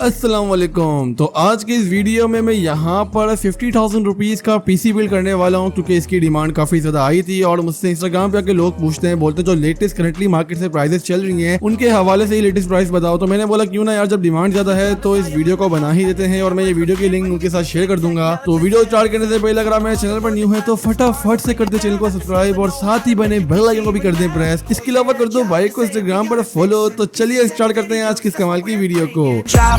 अस्सलाम वालेकुम। तो आज के इस वीडियो में मैं यहाँ पर 50,000 रुपीज का पीसी बिल्ड करने वाला हूँ, क्योंकि इसकी डिमांड काफी ज्यादा आई थी और मुझसे इंस्टाग्राम पे आके लोग पूछते हैं, बोलते हैं जो लेटेस्ट करंटली मार्केट से प्राइसेस चल रही हैं उनके हवाले से ही लेटेस्ट प्राइस बताओ। तो मैंने बोला क्यों ना यार, जब डिमांड ज्यादा है तो इस वीडियो को बना ही देते हैं और मैं ये वीडियो की लिंक उनके साथ शेयर कर दूंगा। तो वीडियो स्टार्ट करने से पहले अगर आप मेरे चैनल पर न्यू है तो फटाफट से कर दे चैनल को सब्सक्राइब और साथ ही बने बेल आइकन को भी कर दें प्रेस। इसके अलावा कर दो भाई को इंस्टाग्राम पर फॉलो। तो चलिए स्टार्ट करते हैं आज की इस कमाल की वीडियो को।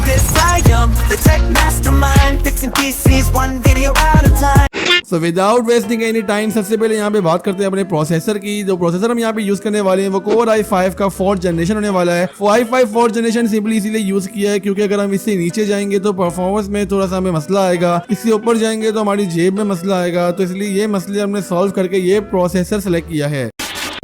The tech mastermind, fixing PCs one video at a time. So without wasting any time, सबसे पहले यहाँ पे बात करते हैं अपने प्रोसेसर की। जो प्रोसेसर हम यहाँ पे यूज करने वाले हैं वो Core i5 का 4th जनरेशन होने वाला है। i5 4th जनरेशन सिंपली इसीलिए यूज किया है क्योंकि अगर हम इससे नीचे जाएंगे तो परफॉर्मेंस में थोड़ा सा हमें मसला आएगा, इससे ऊपर जाएंगे तो हमारी जेब में मसला आएगा। तो इसलिए ये मसले हमने सॉल्व करके ये प्रोसेसर सेलेक्ट किया है।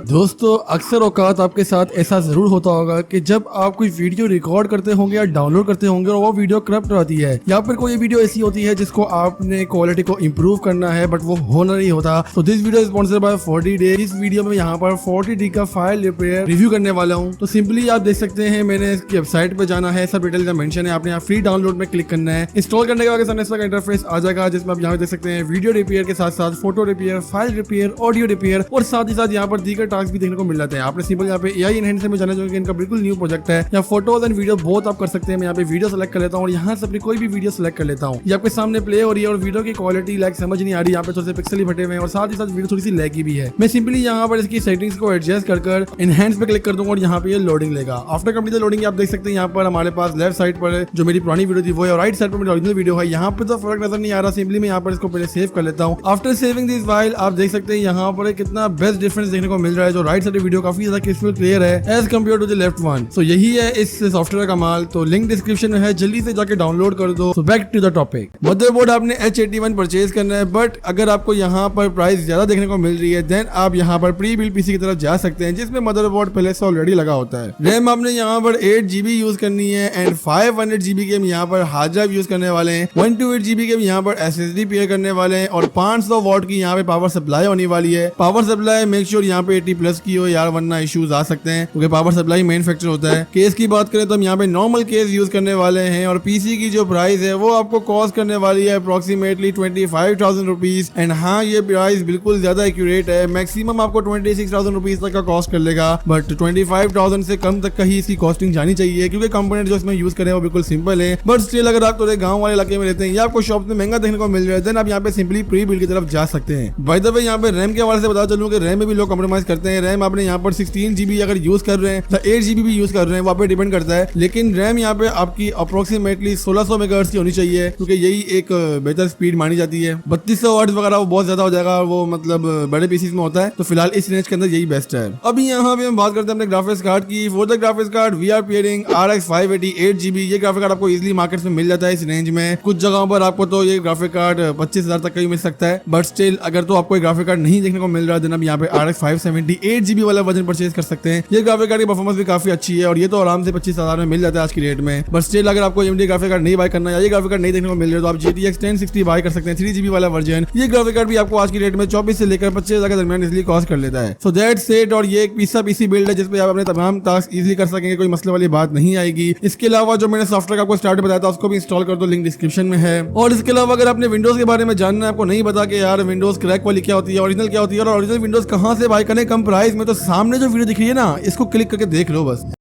दोस्तों अक्सर औकात आपके साथ ऐसा जरूर होता होगा कि जब आप कोई वीडियो रिकॉर्ड करते होंगे या डाउनलोड करते होंगे और वो वीडियो करप्ट रहती है, या फिर कोई वीडियो ऐसी होती है जिसको आपने क्वालिटी को इम्प्रूव करना है बट वो हो नहीं होता। तो this video sponsored by 40 day. इस वीडियो में यहाँ पर 40 डे का फाइल रिपेयर रिव्यू करने वाला हूँ। तो सिंपली आप देख सकते हैं, मैंने इसकी वेबसाइट पे जाना है, सब डिटेल का मेंशन है, आपने यहाँ फ्री डाउनलोड में क्लिक करना है। इंस्टॉल करने के बाद सामने इसका इंटरफेस आ जाएगा जिसमें आप यहाँ देख सकते हैं वीडियो रिपेयर के साथ साथ photo repair, file repair, audio repair और साथ ही साथ यहाँ पर दीगर टास्क भी देखने को मिल जाते हैं। आपने सिंपल यहाँ पे AI एनहांसर में जाना चाहिए, इनका बिल्कुल न्यू प्रोजेक्ट है। यहाँ फोटोज एंड वीडियो बहुत आप कर सकते हैं। मैं यहाँ पे वीडियो सेलेक्ट कर लेता हूँ और यहाँ से अपनी कोई भी वीडियो सेलेक्ट कर लेता हूँ। ये आपके सामने प्ले हो रही है और वीडियो की क्वालिटी लाइक समझ नहीं आ रही, यहाँ पे थोड़े से पिक्सल ही फटे हुए हैं और साथ ही साथ वीडियो थोड़ी सी लैगी भी है। मैं सिंपली यहाँ पर इसकी सेटिंग्स को एडजस्ट कर एनहांस पे क्लिक कर दूंगा और यहाँ पे ये लोडिंग लेगा। आफ्टर कंप्लीट लोडिंग आप देख सकते हैं यहाँ पर हमारे पास लेफ्ट साइड पर जो मेरी पुरानी वीडियो थी वो है और राइट साइड पर मेरी ओरिजिनल वीडियो है। यहाँ पे तो फर्क नजर नहीं आ रहा, सिंपली मैं यहाँ पर इसको पहले सेव कर लेता हूँ। आफ्टर सेविंग दिस फाइल आप देख सकते हैं यहाँ पर कितना बेस्ट डिफरेंस देखने को मिल रहा है। जो राइट साइड वीडियो काफी ज्यादा क्रिस्टल क्लियर है as compared to the left one. So यही है इस सॉफ्टवेयर का माल। तो लिंक डिस्क्रिप्शन में है, जल्दी से जाके डाउनलोड कर दो। So back to the topic. Motherboard आपने H81 परचेज करना है, बट अगर आपको यहाँ पर प्राइस ज्यादा देखने को मिल रही है देन आप यहाँ पर प्री बिल्ड पीसी की तरफ जा सकते हैं जिसमें मदरबोर्ड पहले से ऑलरेडी लगा होता है। रैम आपने यहाँ पर 8GB यूज करनी है एंड 500GB के हम यहाँ पर हार्ड ड्राइव यूज करने वाले हैं। 128GB के हम यहाँ पर SSD पेयर करने वाले हैं और 500 वॉट की यहाँ पे पावर सप्लाई होने वाली है। पावर सप्लाई मेक श्योर यहाँ पे 80+ की हो यार, वरना इश्यूज आ सकते हैं क्योंकि पावर सप्लाई मेन फैक्टर होता है। केस की बात करें तो हम यहाँ पे नॉर्मल केस यूज करने वाले हैं और पीसी की जो प्राइस है वो आपको कॉस्ट करने वाली है अप्रोक्सीमेटली 25,000 रुपीज। एंड हाँ, ये प्राइस बिल्कुल ज्यादा एक्यूरेट है, मैक्सिमम आपको 26,000 रुपीज तक का कॉस्ट कर लेगा, बट 25,000 से कम तक का ही इसकी कॉस्टिंग जानी चाहिए क्योंकि कंपोनेंट जो इसमें यूज करें वो बिल्कुल सिंपल है। बट स्टिल अगर आप थोड़े गांव वाले इलाके में रहते हैं या आपको शॉप में महंगा देखने को मिल रहा है देन आप यहाँ पे सिंपली प्री बिल्ड की तरफ जा सकते हैं। बाय द वे यहाँ पे रैम के हवाले से बता चलूं कि रैम में भी लोग कॉम्प्रोमाइज करते हैं। रैम आपने यहाँ पर 16GB अगर यूज कर रहे हैं, 8GB भी यूज कर रहे हैं, वहाँ पे डिपेंड करता है, लेकिन रैम यहाँ पे आपकी अप्रोक्सीमेटली 1600 मेगाहर्ट्ज की होनी चाहिए क्योंकि यही एक बेहतर स्पीड मानी जाती है। 3200 वाट्स वगैरह वो बहुत ज्यादा हो जाएगा, वो मतलब बड़े पीसीज में होता है। तो फिलहाल इस रेंज के अंदर यही बेस्ट है। अभी यहाँ पे हम बात करते हैं अपने ग्राफिक्स कार्ड की। For the graphics card we are pairing RX 580 8GB। ये ग्राफिक कार्ड आपको इजीली मार्केट में मिल जाता है इस रेंज में। कुछ जगहों पर आपको तो ये ग्राफिक कार्ड 25,000 तक का ही मिल सकता है, बट स्टिल अगर तो आपको ग्राफिक कार्ड नहीं देखने को मिल रहा है देन आप यहाँ पे RX 570 8GB वाला वर्जन परचेज कर सकते हैं। ये ग्राफिक कार्ड की परफॉर्मेंस भी काफी अच्छी है और ये तो आराम से 25,000 में मिल जाता है आज की रेट में। बट स्टिल अगर आपको AMD ग्राफिक कार्ड नहीं बाय करना है या ये ग्राफिक कार्ड नहीं देखने को मिल रहा है तो आप GTX 1060 बाय कर सकते हैं 3GB वाला वर्जन। ये ग्राफिक कार्ड भी आपको आज की रेट में 24 से लेकर 25,000 के दरमियान इजीली कॉस्ट कर लेता है। So that's it. और ये एक पीसी बिल्ड है जिसपे आप अपने तमाम टास्क इजीली कर सकेंगे, कोई मसले वाली बात नहीं आएगी। इसके अलावा जो मैंने सॉफ्टवेयर आपको स्टार्ट बताया था उसको भी इंस्टॉल कर दो, लिंक डिस्क्रिप्शन में है। और इसके अलावा अगर आपने विंडोज के बारे में जानना है, आपको नहीं पता कि यार विंडोज क्रैक वाली क्या होती है, ओरिजिनल क्या होती है और ओरिजिनल विंडोज कहाँ से बाय करें कम प्राइस में, तो सामने जो वीडियो दिख रही है ना, इसको क्लिक करके देख लो बस।